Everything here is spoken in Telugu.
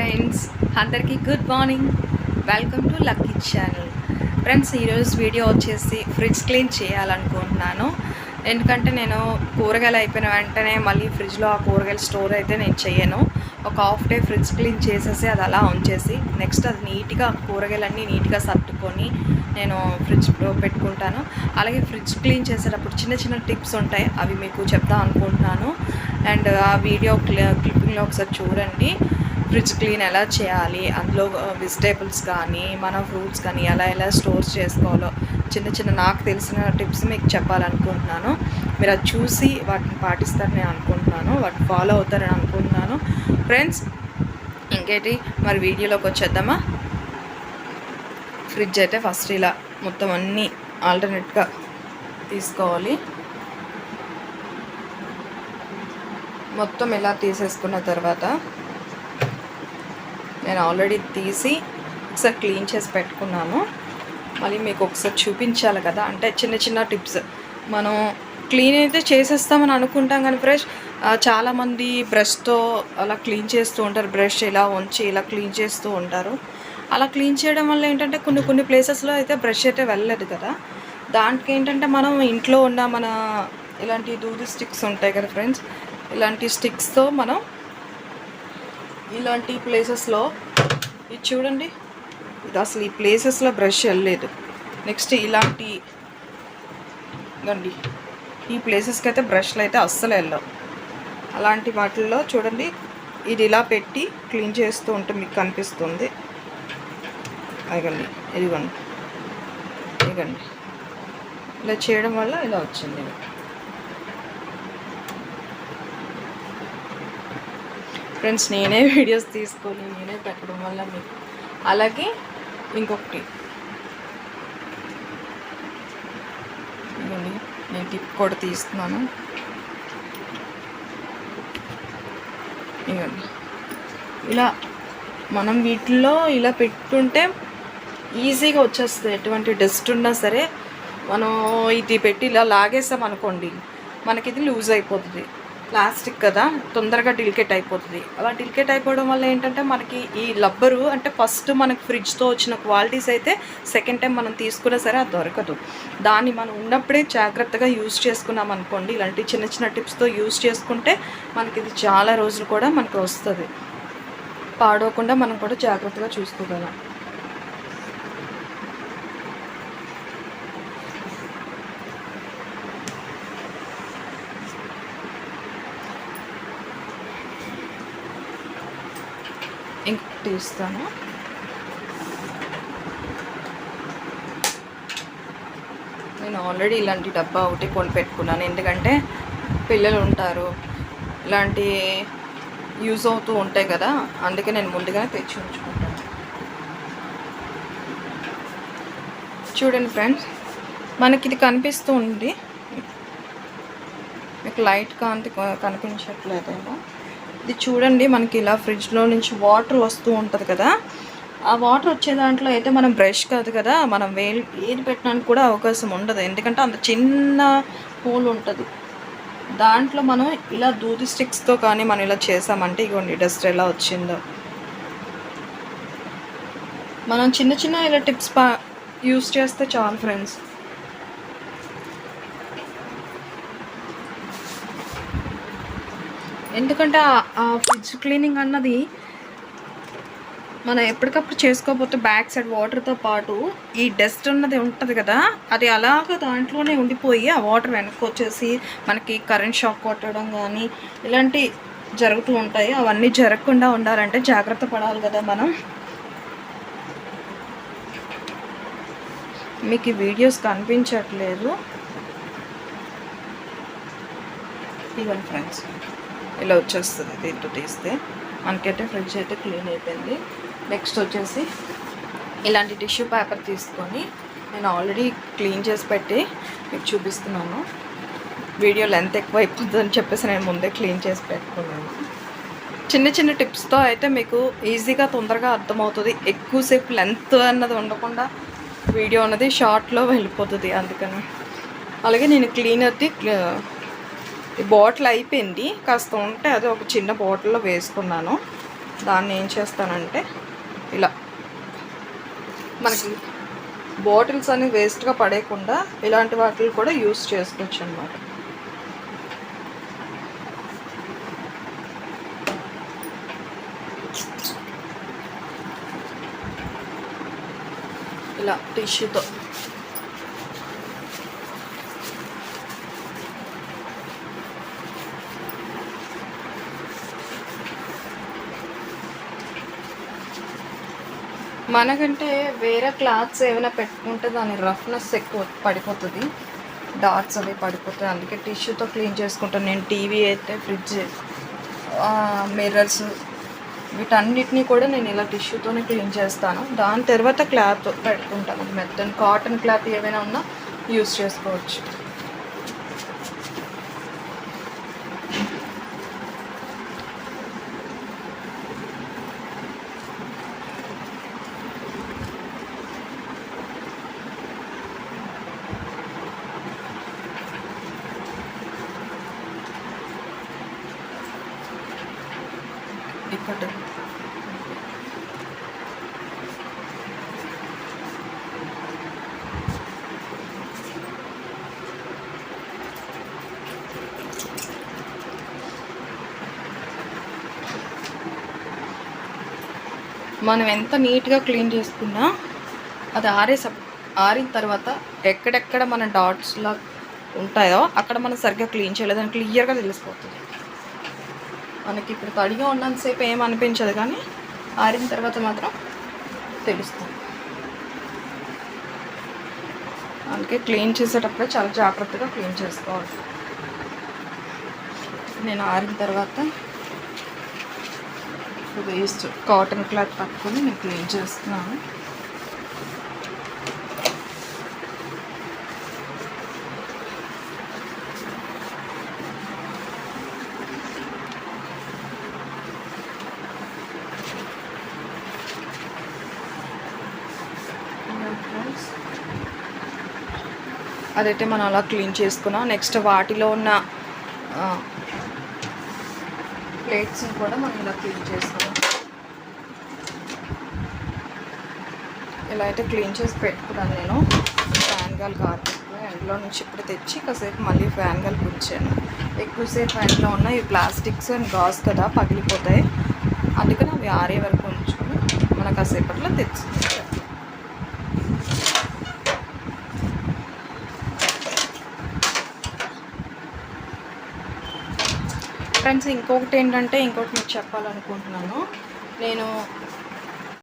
ఫ్రెండ్స్, అందరికీ good morning. Welcome to lucky channel. Friends, ఈరోజు వీడియో వచ్చేసి ఫ్రిడ్జ్ క్లీన్ చేయాలనుకుంటున్నాను. ఎందుకంటే నేను కూరగాయలు అయిపోయిన వెంటనే మళ్ళీ ఫ్రిడ్జ్లో ఆ కూరగాయలు స్టోర్ అయితే నేను చేయను. ఒక హాఫ్ డే ఫ్రిడ్జ్ క్లీన్ చేసేసి అది అలా ఉంచేసి నెక్స్ట్ అది నీట్గా కూరగాయలన్నీ నీట్గా సర్దుకొని నేను ఫ్రిడ్జ్లో పెట్టుకుంటాను. అలాగే ఫ్రిడ్జ్ క్లీన్ చేసేటప్పుడు చిన్న చిన్న టిప్స్ ఉంటాయి, అవి మీకు చెప్దాం అనుకుంటున్నాను. అండ్ ఆ వీడియో క్లిప్పింగ్లో ఒకసారి చూడండి. ఫ్రిడ్జ్ క్లీన్ ఎలా చేయాలి, అందులో వెజిటేబుల్స్ కానీ మన ఫ్రూట్స్ కానీ ఎలా స్టోర్ చేసుకోవాలో చిన్న చిన్న నాకు తెలిసిన టిప్స్ మీకు చెప్పాలనుకుంటున్నాను. మీరు అది చూసి వాటిని పాటిస్తారని నేను అనుకుంటున్నాను, వాటిని ఫాలో అవుతారని అనుకుంటున్నాను. ఫ్రెండ్స్, ఇంకేంటి మరి వీడియోలోకి వచ్చేద్దామా. ఫ్రిడ్జ్ అయితే ఫస్ట్ ఇలా మొత్తం అన్నీ ఆల్టర్నేట్గా తీసుకోవాలి. మొత్తం ఇలా తీసేసుకున్న తర్వాత నేను ఆల్రెడీ తీసి ఒకసారి క్లీన్ చేసి పెట్టుకున్నాను. మళ్ళీ మీకు ఒకసారి చూపించాలి కదా, అంటే చిన్న చిన్న టిప్స్. మనం క్లీన్ అయితే చేసేస్తామని అనుకుంటాం కానీ ఫ్రెష్ చాలామంది బ్రష్తో అలా క్లీన్ చేస్తూ ఉంటారు. బ్రష్ ఇలా ఉంచి ఇలా క్లీన్ చేస్తూ ఉంటారు. అలా క్లీన్ చేయడం వల్ల ఏంటంటే కొన్ని ప్లేసెస్లో అయితే బ్రష్ అయితే వెళ్ళలేదు కదా. దానికి ఏంటంటే మనం ఇంట్లో ఉన్న మన ఇలాంటి దూది స్టిక్స్ ఉంటాయి కదా ఫ్రెండ్స్, ఇలాంటి స్టిక్స్తో మనం ఇలాంటి ప్లేసెస్లో ఇది చూడండి, ఇది అసలు ఈ ప్లేసెస్లో బ్రష్ వెళ్ళలేదు. నెక్స్ట్ ఇలాంటి గండి ఈ ప్లేసెస్కి అయితే బ్రష్లు అయితే అస్సలు వెళ్ళవు. అలాంటి వాటిల్లో చూడండి, ఇది ఇలా పెట్టి క్లీన్ చేస్తూ ఉంటే మీకు కనిపిస్తుంది. ఇదిగండి ఇలా చేయడం వల్ల ఇలా వచ్చింది. ఫ్రెండ్స్, నేనే వీడియోస్ తీసుకొని నేనే పెట్టడం వల్ల మీకు. అలాగే ఇంకొకటి నేను టిప్ కూడా తీస్తున్నాను. ఇవ్వండి, ఇలా మనం వీటిల్లో ఇలా పెట్టుకుంటే ఈజీగా వచ్చేస్తుంది. ఎటువంటి డస్ట్ ఉన్నా సరే మనం ఇది పెట్టి ఇలా లాగేస్తాం అనుకోండి, మనకి ఇది లూజ్ అయిపోతుంది. ప్లాస్టిక్ కదా, తొందరగా డిలికేట్ అయిపోతుంది. అలా డిలికేట్ అయిపోవడం వల్ల ఏంటంటే మనకి ఈ రబ్బరు అంటే ఫస్ట్ మనకి ఫ్రిడ్జ్తో వచ్చిన క్వాలిటీస్ అయితే సెకండ్ టైం మనం తీసుకున్నా సరే అది దొరకదు. దాన్ని మనం ఉన్నప్పుడే జాగ్రత్తగా యూజ్ చేసుకున్నాం అనుకోండి, ఇలాంటి చిన్న చిన్న టిప్స్తో యూజ్ చేసుకుంటే మనకి ఇది చాలా రోజులు కూడా మనకు వస్తుంది. పాడవకుండా మనం కూడా జాగ్రత్తగా చూసుకోగలం. ఇంకొకటి ఇస్తాను. నేను ఆల్రెడీ ఇలాంటి డబ్బా ఒకటి కొని పెట్టుకున్నాను, ఎందుకంటే పిల్లలు ఉంటారు, ఇలాంటి యూజ్ అవుతూ ఉంటాయి కదా, అందుకే నేను ముందుగానే తెచ్చి ఉంచుకుంటాను. చూడండి ఫ్రెండ్స్, మనకి ఇది కనిపిస్తూ ఉంది, మీకు లైట్ కాంతి కనిపించట్లేదేమో. ఇది చూడండి, మనకి ఇలా ఫ్రిడ్జ్లో నుంచి వాటర్ వస్తూ ఉంటుంది కదా, ఆ వాటర్ వచ్చే దాంట్లో అయితే మనం బ్రష్ కాదు కదా, మనం ఏది పెట్టడానికి కూడా అవకాశం ఉండదు, ఎందుకంటే అంత చిన్న హోల్ ఉంటుంది. దాంట్లో మనం ఇలా దూది స్టిక్స్తో కానీ మనం ఇలా చేసామంటే ఇగోండి డస్ట్ ఎలా వచ్చిందో. మనం చిన్న ఇలా టిప్స్ యూస్ చేస్తే చాలు ఫ్రెండ్స్. ఎందుకంటే ఆ ఫ్రిడ్జ్ క్లీనింగ్ అన్నది మనం ఎప్పటికప్పుడు చేసుకోకపోతే బ్యాక్ సైడ్ వాటర్తో పాటు ఈ డస్ట్ అన్నది ఉంటుంది కదా, అది అలాగ దాంట్లోనే ఉండిపోయి ఆ వాటర్ వెనక్కి వచ్చేసి మనకి కరెంట్ షాక్ కొట్టడం కానీ ఇలాంటి జరుగుతూ ఉంటాయి. అవన్నీ జరగకుండా ఉండాలంటే జాగ్రత్త పడాలి కదా మనం. మీకు ఈ వీడియోస్ కనిపించట్లేదు, ఇవ్వండి ఫ్రెండ్స్, ఇలా వచ్చేస్తుంది. దీంతో తీస్తే మనకైతే ఫ్రిడ్జ్ అయితే క్లీన్ అయిపోయింది. నెక్స్ట్ వచ్చేసి ఇలాంటి టిష్యూ పేపర్ తీసుకొని నేను ఆల్రెడీ క్లీన్ చేసి పెట్టి మీకు చూపిస్తున్నాను. వీడియో లెంత్ ఎక్కువ అయిపోతుందని చెప్పేసి నేను ముందే క్లీన్ చేసి పెట్టుకున్నాను. చిన్న టిప్స్తో అయితే మీకు ఈజీగా తొందరగా అర్థమవుతుంది. ఎక్కువసేపు లెంత్ అన్నది ఉండకుండా వీడియో అన్నది షార్ట్లో వెళ్ళిపోతుంది, అందుకని. అలాగే నేను క్లీనర్ది బాటిల్ అయిపోయింది, కాస్త ఉంటే అది ఒక చిన్న బాటిల్లో వేసుకున్నాను. దాన్ని ఏం చేస్తానంటే ఇలా మనకి బాటిల్స్ అన్ని వేస్ట్గా పడేయకుండా ఇలాంటి వాటిని కూడా యూస్ చేసుకోవచ్చు అన్నమాట. ఇలా టిష్యూతో మనకంటే వేరే క్లాత్స్ ఏమైనా పెట్టుకుంటే దాని రఫ్నెస్ ఎక్కువ పడిపోతుంది, డాట్స్ అవి పడిపోతాయి. అందుకే టిష్యూతో క్లీన్ చేసుకుంటాను నేను. టీవీ అయితే, ఫ్రిడ్జ్, మిర్రర్స్, వీటన్నిటినీ కూడా నేను ఇలా టిష్యూతోనే క్లీన్ చేస్తాను. దాని తర్వాత క్లాత్ పెట్టుకుంటాను. అది మెత్తని కాటన్ క్లాత్ ఏమైనా ఉన్నా యూస్ చేసుకోవచ్చు. ఇక్కడ మనం ఎంత నీట్గా క్లీన్ చేసుకున్నా అది ఆరిన తర్వాత ఎక్కడెక్కడ మన డాట్స్లా ఉంటాయో అక్కడ మనం సరిగ్గా క్లీన్ చేయలేదని క్లియర్గా తెలిసిపోతుంది. మనకి ఇప్పుడు తడిగా ఉన్నంతసేపు ఏమనిపించదు, కానీ ఆరిన తర్వాత మాత్రం తెలుస్తుంది. అందుకే క్లీన్ చేసేటప్పుడే చాలా జాగ్రత్తగా క్లీన్ చేసుకోవాలి. నేను ఆరిన తర్వాత వేస్ట్ కాటన్ క్లాత్ పట్టుకొని నేను క్లీన్ చేస్తున్నాను. అదైతే మనం అలా క్లీన్ చేసుకున్నాం. నెక్స్ట్ వాటిలో ఉన్న ప్లేట్స్ని కూడా మనం ఇలా క్లీన్ చేసుకున్నాం. ఇలా అయితే క్లీన్ చేసి పెట్టుకున్నాను నేను. ఫ్యాన్ గాలి కార్పెట్ని ఎండలో నుంచి ఇప్పుడు తెచ్చి కాసేపు మళ్ళీ ఫ్యాన్ గాలి కూర్చాను. ఎక్కువసేపు ఎండలో ఉన్న ఈ ప్లాస్టిక్స్ అండ్ గాజు కదా పగిలిపోతాయి, అందుకని అవి ఆరే వరకు ఉంచుకొని మనకు కాసేపట్లో తెచ్చుకుంటాం. ఫ్రెండ్స్ ఇంకొకటి మీకు చెప్పాలనుకుంటున్నాను. నేను